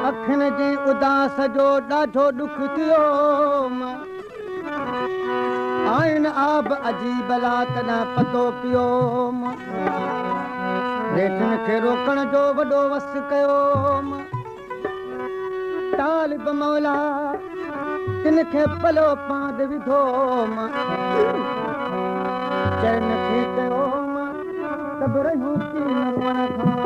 अखिन जी उदास जो ॾाढो ॾुख थियो आइन आब अजीब ला तॾहिं पतो पियो रेठनि खे रोकण जो वॾो वस कयो तालिब मौला तिन खे पलो पांद विधो चैन खे कयो तब रहियूं की नरवण खां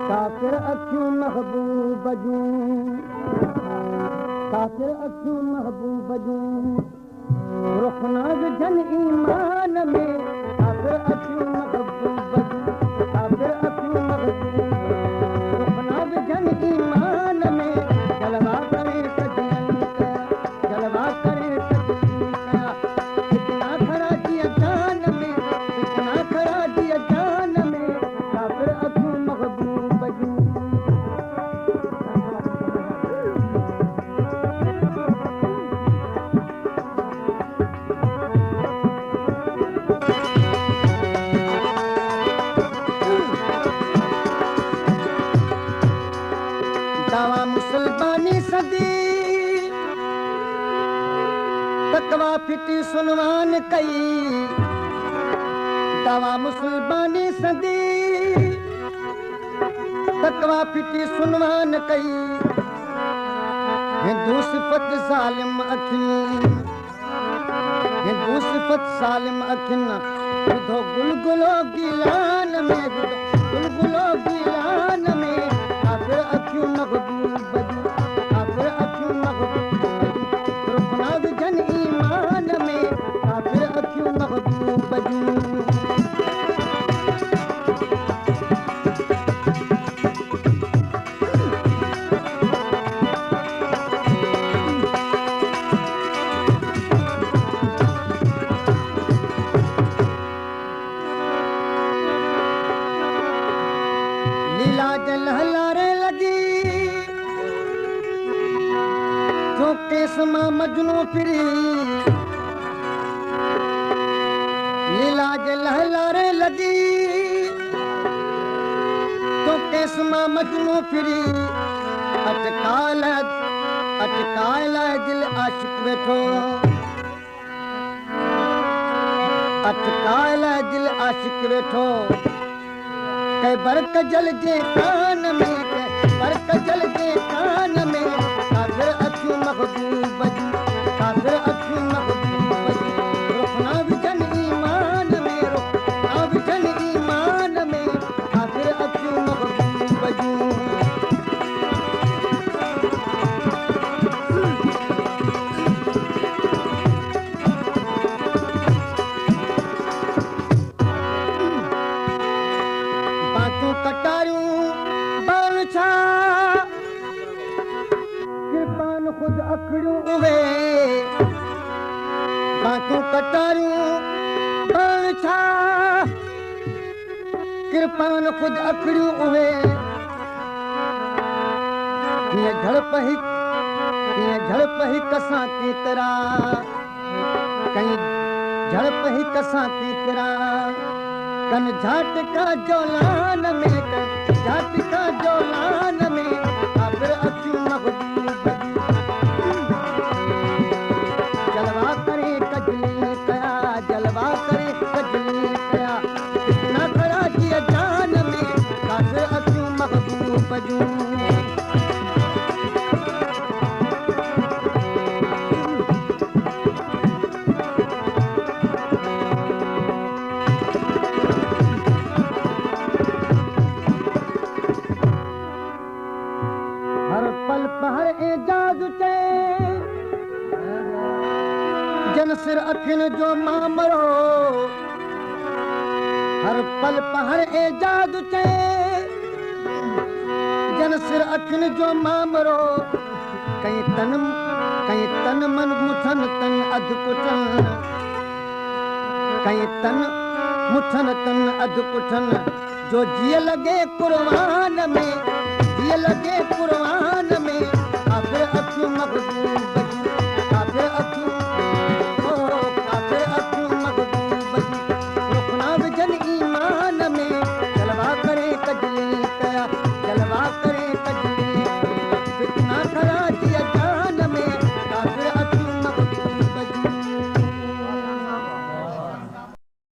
काफ़िर अखियूं महबूब जूं काफ़िर अखियूं महबूब जूं रुख न विझनि ईमान में काफ़िर अखियूं महबूब जूं काफ़िर अखियूं महबूब रुख न विझनि ईमान में जलवा करे कजली कया जलवा करे कजली कया कितना खरा दिया जान में कितना खरा दिया जान में काफ़िर अखियूं महबूब जूं दावा मुसलमानी सदी तकवा फिटी सुनवान कई दावा मुसलमानी सदी तकवा फिटी सुनवान कई हिंदू सिफत ज़ालिम अखिन हिंदू सिफत ज़ालिम अखिन विधो गुलगुलो गिलान में विधो गुलगुलो गिलान में काफ़िर अखियूं महबूब जूं काफ़िर अखियूं महबूब रुख न विझनि ईमान में काफ़िर अखियूं महबूब जूं लीला जल हलारे लगी जो केस मां मजनू फिरी लीला जल हलारे लगी जो केस मां मजनू फिरी अटकाल दिल आशिक बैठो अटकाल दिल आशिक बैठो के बरक जल जे कान में के बरक जल जे कान में काफ़िर अखियूं महबूब जूं काफ़िर अखियूं महबूब जूं रुख न विझनि ईमान में रुख न विझनि ईमान में काफ़िर अखियूं महबूब जूं बातूं कटारियूं बालछा कृपान खुद अखड़ियूं उहे बातूं कटारियूं बालछा कृपान खुद अखड़ियूं उहे कीअं झड़प हिक सां केतिरा कई झड़प हिक सां केतिरा कन झाटका जोलान में कन झाटका जोलान में काफ़िर अखियूं महबूब जूं जलवा करे कजली कया जलवा करे कजली कया कितना खरा दिया जान में काफ़िर अखियूं महबूब जूं हर पल पहर एजाज चे जन सिर अखिन जो मामरो हर पल पहर एजाज चे जन सिर अखिन जो मामरो कई तन मन मुठन तन अध कुठन कई तन मुठन तन अध कुठन जो जिय लगे कुर्बान में जिय लगे कुर्बान